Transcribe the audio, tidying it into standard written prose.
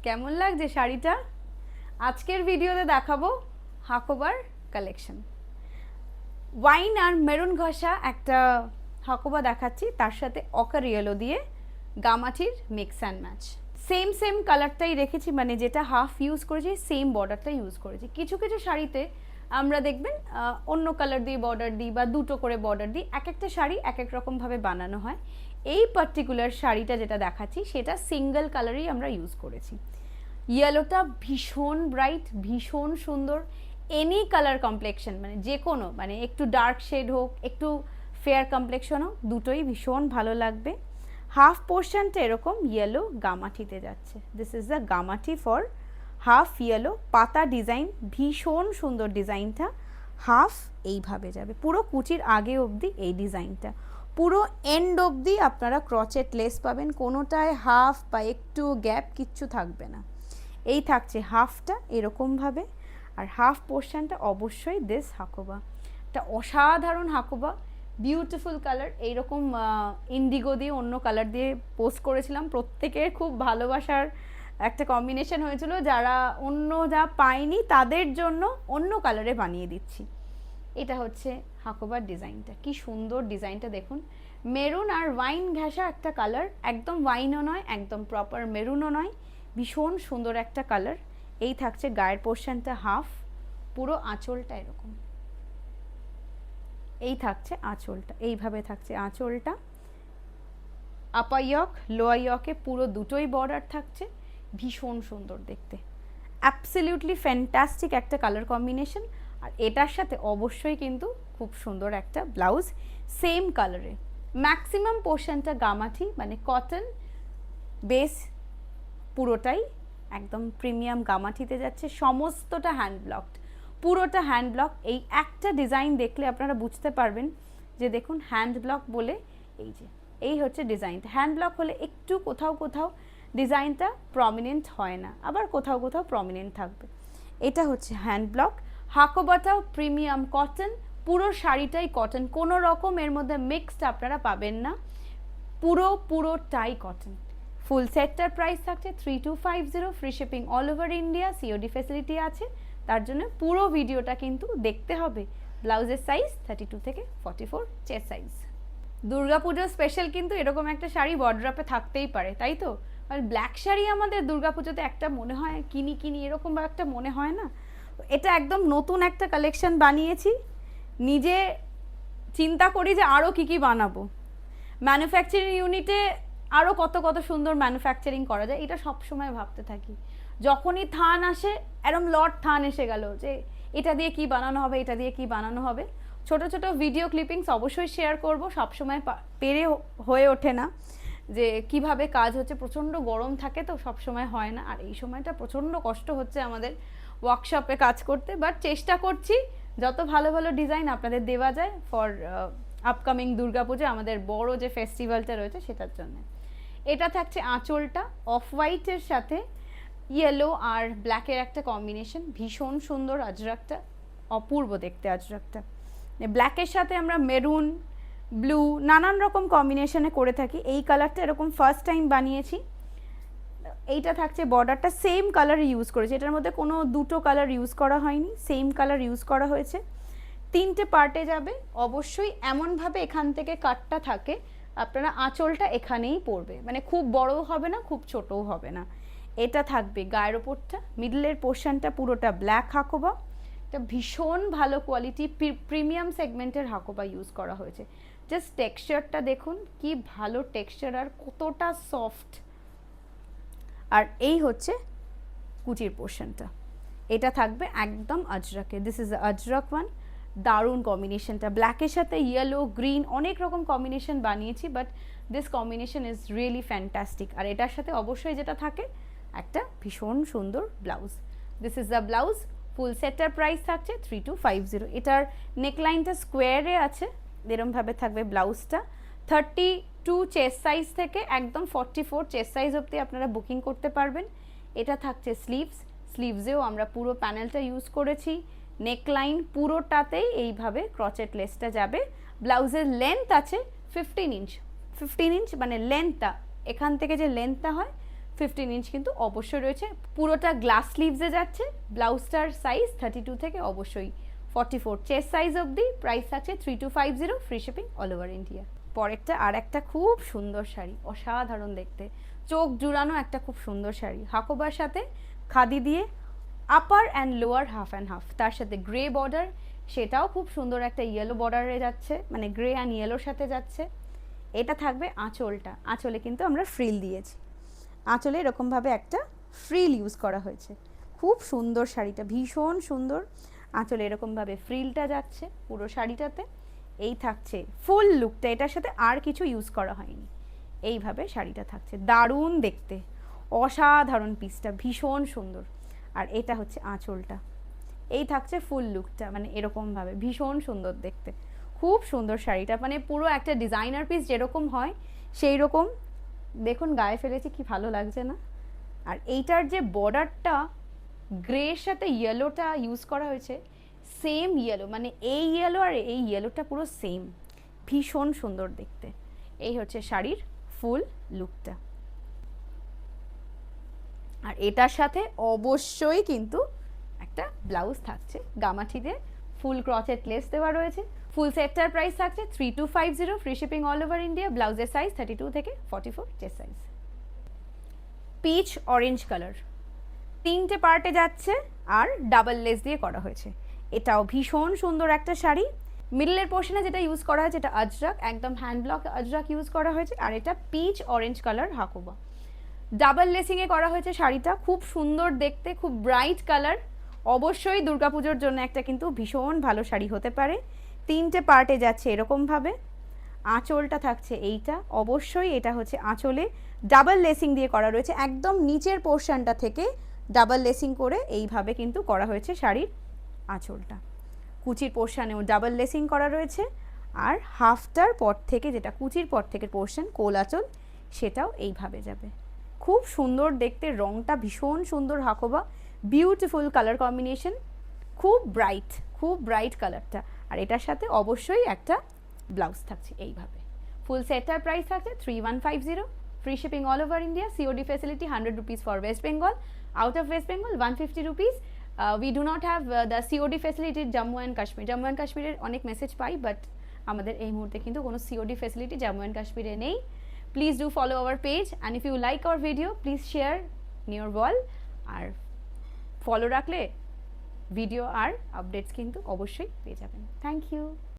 কেমন লাগছে শাড়িটা? আজকের ভিডিওতে দেখাবো হাকোবার কালেকশন। ওয়াইন আর মেরুন ঘষা একটা হাকোবা দেখাচ্ছি, তার সাথে অকার ইয়েলো দিয়ে গামাঠির মিক্স অ্যান্ড ম্যাচ। সেম কালারটাই রেখেছি, মানে যেটা হাফ ইউজ করেছি সেম বর্ডারটা ইউজ করেছি। কিছু কিছু শাড়িতে আমরা দেখবেন অন্য কালার দিয়ে বর্ডার দিই বা দুটো করে বর্ডার দিই, এক একটা শাড়ি এক এক রকমভাবে বানানো হয়। এই পার্টিকুলার শাড়িটা যেটা দেখাচ্ছি সেটা সিঙ্গেল কালারই আমরা ইউজ করেছি। ইয়েলোটা ভীষণ ব্রাইট, ভীষণ সুন্দর। এনি কালার কমপ্লেকশন, মানে যে কোনো, মানে একটু ডার্ক শেড হোক, একটু ফেয়ার কমপ্লেকশন হোক, দুটোই ভীষণ ভালো লাগবে। হাফ পোর্শনটা এরকম ইয়েলো গামাঠিতে যাচ্ছে। This is the gamathi for half yellow, পাতা ডিজাইন, ভীষণ সুন্দর ডিজাইনটা। হাফ এইভাবে যাবে পুরো কুচির আগে অবধি, এই ডিজাইনটা পুরো এন্ড অবধি আপনারা ক্রচেট লেস পাবেন, কোনোটায় হাফ বা একটু গ্যাপ কিচ্ছু থাকবে না। এই থাকছে হাফটা এরকমভাবে, আর হাফ পোর্শনটা অবশ্যই দিস হাকোবা। একটা অসাধারণ হাকোবা, বিউটিফুল কালার। এইরকম ইন্ডিগো দিয়ে অন্য কালার দিয়ে পোস্ট করেছিলাম, প্রত্যেকের খুব ভালোবাসার একটা কম্বিনেশন হয়েছিল। যারা অন্য যা পায়নি তাদের জন্য অন্য কালারে বানিয়ে দিচ্ছি। এটা হচ্ছে হাকোবার ডিজাইনটা, কি সুন্দর ডিজাইনটা দেখুন। মেরুন আর ওয়াইন ঘেঁষা একটা কালার, একদম ওয়াইনও নয় একদম প্রপার মেরুনও নয়, ভীষণ সুন্দর একটা কালার। এই থাকছে গায়ের পোর্শনটা হাফ, পুরো আঁচলটা এরকম। এই থাকছে আঁচলটা, এইভাবে থাকছে আঁচলটা। আপার ইয়ক লোয়ার ইয়কে পুরো দুটোই বর্ডার থাকছে, ভীষণ সুন্দর দেখতে। অ্যাবসলিউটলি ফ্যান্টাস্টিক একটা কালার কম্বিনেশন। আর এটার সাথে অবশ্যই কিন্তু খুব সুন্দর একটা ব্লাউজ সেম কালারে। ম্যাক্সিমাম পোর্শনটা গামাঠি, মানে কটন বেস, পুরোটাই একদম প্রিমিয়াম গামাঠিতে যাচ্ছে। সমস্তটা হ্যান্ড ব্লকড, পুরোটা হ্যান্ড ব্লক। এই একটা ডিজাইন দেখলে আপনারা বুঝতে পারবেন যে দেখুন হ্যান্ড ব্লক বলে, এই যে এই হচ্ছে ডিজাইনটা। হ্যান্ড ব্লক হলে একটু কোথাও কোথাও ডিজাইনটা প্রমিনেন্ট হয় না, আবার কোথাও কোথাও প্রমিনেন্ট থাকবে। এটা হচ্ছে হ্যান্ড ব্লক। হাকোবাটাও প্রিমিয়াম কটন, পুরো শাড়িটাই কটন, কোনো রকম এর মধ্যে মিক্সড আপনারা পাবেন না, পুরোটাই কটন। ফুল সেটটার প্রাইস থাকছে 3250, free shipping all over India, COD facility আছে। তার জন্য পুরো ভিডিওটা কিন্তু দেখতে হবে। ব্লাউজের সাইজ 32 থেকে 44 চেস্ট সাইজ। দুর্গাপুজোর স্পেশাল কিন্তু এরকম একটা শাড়ি বর্ড্রপে থাকতেই পারে, তাই তো? আর ব্ল্যাক শাড়ি আমাদের দুর্গাপুজোতে একটা মনে হয় কিনি এরকম বা একটা মনে হয় না। এটা একদম নতুন একটা কালেকশন বানিয়েছি, নিজে চিন্তা করি যে আরও কী বানাবো। ম্যানুফ্যাকচারিং ইউনিটে আরও কত সুন্দর ম্যানুফ্যাকচারিং করা যায়, এটা সবসময় ভাবতে থাকি। যখনই থান আসে, এরম লট থান এসে গেল যে এটা দিয়ে কি বানানো হবে, এটা দিয়ে কি বানানো হবে। ছোট ছোট ভিডিও ক্লিপিংস অবশ্যই শেয়ার করব, সবসময় পেরে হয়ে ওঠে না যে কিভাবে কাজ হচ্ছে। প্রচণ্ড গরম থাকে তো সবসময় হয় না, আর এই সময়টা প্রচণ্ড কষ্ট হচ্ছে আমাদের ওয়ার্কশপে কাজ করতে, বাট চেষ্টা করছি যত ভালো ভালো ডিজাইন আপনাদের দেওয়া যায় ফর আপকামিং দুর্গাপুজো, আমাদের বড় যে ফেস্টিভ্যালটা রয়েছে সেটার জন্য। এটা থাকছে আঁচলটা, অফ হোয়াইটের সাথে ইয়েলো আর ব্ল্যাকের একটা কম্বিনেশন, ভীষণ সুন্দর আজরাকটা, অপূর্ব দেখতে আজরাকটা। ব্ল্যাকের সাথে আমরা মেরুন, ব্লু, নানান রকম কম্বিনেশনে করে থাকি। এই কালারটা এরকম ফার্স্ট টাইম বানিয়েছি। এইটা থাকছে বর্ডারটা সেম কালার ইউজ করেছি, এটার মধ্যে কোনো দুটো কালার ইউজ করা হয়নি, সেম কালার ইউজ করা হয়েছে। তিনটে পার্টে যাবে, অবশ্যই এমনভাবে এখান থেকে কাটটা থাকে আপনারা আঁচলটা এখানেই পড়বে, মানে খুব বড়ও হবে না খুব ছোটও হবে না। এটা থাকবে গায়ের ওপরটা, মিডলের পোর্শনটা পুরোটা ব্ল্যাক হাকোবা। এটা ভীষণ ভালো কোয়ালিটি প্রিমিয়াম সেগমেন্টের হাকোবা ইউজ করা হয়েছে। জাস্ট টেক্সচারটা দেখুন কি ভালো টেক্সচার আর কতটা সফট। আর এই হচ্ছে কুচির পোর্শনটা, এটা থাকবে একদম আজরাকে। দিস ইজ আজরাক ওয়ান, দারুণ কম্বিনেশনটা, ব্ল্যাকের সাথে ইয়েলো গ্রিন অনেক রকম কম্বিনেশন বানিয়েছি, but this combination is really fantastic. আর এটার সাথে অবশ্যই যেটা থাকে একটা ভীষণ সুন্দর blouse. This is the blouse, ফুল সেটটার প্রাইস থাকছে 3250। এটার নেকলাইনটা স্কোয়ারে আছে, এরমভাবে থাকবে ব্লাউজটা। 32 চেস্ট সাইজ থেকে একদম 44 চেস্ট সাইজ অবধি আপনারা বুকিং করতে পারবেন। এটা থাকছে স্লিভস, স্লিভসেও আমরা পুরো প্যানেলটা ইউজ করেছি। নেকলাইন পুরোটাতেই এইভাবে ক্রচেট লেসটা যাবে। ব্লাউজের লেন্থ আছে 15 ইঞ্চ, 15 ইঞ্চ মানে লেন্থটা এখান থেকে যে লেন্থটা হয় 15 ইঞ্চ কিন্তু অবশ্যই রয়েছে, পুরোটা গ্লাস স্লিভসে যাচ্ছে। ব্লাউজটার সাইজ 32 থেকে অবশ্যই 44 চেস্ট সাইজ অবধি। প্রাইস থাকছে 3250, free shipping all over India. পরেরটা আর একটা খুব সুন্দর শাড়ি, অসাধারণ দেখতে, চোখ জুড়ানো একটা খুব সুন্দর শাড়ি, হাকোবার সাথে খাদি দিয়ে upper and lower half and half, তার সাথে গ্রে বর্ডার, সেটাও খুব সুন্দর একটা ইয়েলো বর্ডারে যাচ্ছে, মানে গ্রে অ্যান্ড ইয়েলোর সাথে যাচ্ছে। এটা থাকবে আঁচলটা, আঁচলে কিন্তু আমরা ফ্রিল দিয়েছি, আঁচলে এরকমভাবে একটা ফ্রিল ইউজ করা হয়েছে। খুব সুন্দর শাড়িটা, ভীষণ সুন্দর। আঁচলে এরকমভাবে ফ্রিলটা যাচ্ছে পুরো শাড়িটাতে। এই থাকছে ফুল লুকটা, এটার সাথে আর কিছু ইউজ করা হয়নি। এইভাবে শাড়িটা থাকছে, দারুণ দেখতে, অসাধারণ পিসটা, ভীষণ সুন্দর। আর এটা হচ্ছে আঁচলটা, এই থাকছে ফুল লুকটা, মানে এরকমভাবে ভীষণ সুন্দর দেখতে, খুব সুন্দর শাড়িটা, মানে পুরো একটা ডিজাইনার পিস যেরকম হয় সেই রকম। দেখুন গায়ে ফেলেছি, কি ভালো লাগছে না? আর এইটার যে বর্ডারটা গ্রের সাথে ইয়েলোটা ইউজ করা হয়েছে, সেম ইয়েলো, মানে এই ইয়েলো আর এই ইয়েলোটা পুরো সেম, ভীষণ সুন্দর দেখতে। এই হচ্ছে শাড়ির ফুল লুকটা। আর এটার সাথে অবশ্যই কিন্তু একটা ব্লাউজ থাকছে, গামাঠিতে ফুল ক্রচেট লেস দেওয়া রয়েছে। ফুল সেটটার প্রাইস থাকছে 3250, free shipping all over India. ব্লাউজের সাইজ 32 থেকে 44 chest size. Peach orange colour, 3টে পার্টে যাচ্ছে আর ডাবল লেস দিয়ে করা হয়েছে। এটাও ভীষণ সুন্দর একটা শাড়ি। মিডলের পোর্শনে যেটা ইউজ করা হয়েছে এটা আজরাক, একদম হ্যান্ড ব্লক আজরাক ইউজ করা হয়েছে। আর এটা peach orange colour hakoba, double লেসিংয়ে করা হয়েছে শাড়িটা, খুব সুন্দর দেখতে, খুব ব্রাইট কালার। অবশ্যই দুর্গাপুজোর জন্য একটা কিন্তু ভীষণ ভালো শাড়ি হতে পারে। 3টে পার্টে যাচ্ছে এরকমভাবে। আঁচলটা থাকছে এইটা, অবশ্যই এটা হচ্ছে আঁচলে ডাবল লেসিং দিয়ে করা রয়েছে, একদম নিচের পোর্শনটা থেকে ডাবল লেসিং করে এইভাবে কিন্তু করা হয়েছে শাড়ির আঁচলটা। কুচির পোর্শনেও ডাবল লেসিং করা রয়েছে, আর হাফটার পর থেকে, যেটা কুচির পর থেকে পোর্শন কোল আঁচল, সেটাও এইভাবে যাবে। খুব সুন্দর দেখতে, রংটা ভীষণ সুন্দর হাকোবা, বিউটিফুল কালার কম্বিনেশন, খুব ব্রাইট কালারটা। আর এটার সাথে অবশ্যই একটা ব্লাউজ থাকছে এইভাবে। ফুল সেটটার প্রাইস থাকছে 3150, free shipping all over India. COD facility 100 rupees for West Bengal, out of West Bengal 150 rupees। We do not have the COD facility Jammu and Kashmir. Jammu and কাশ্মীরের অনেক মেসেজ পাই, বাট আমাদের এই মুহূর্তে কিন্তু কোনো সিওডি ফেসিলিটি জম্মু অ্যান্ড কাশ্মীরে নেই। Please do follow our page, and if you like our video please share your wall. আর ফলো রাখলে ভিডিও আর আপডেটস কিন্তু অবশ্যই পেয়ে যাবেন। Thank you.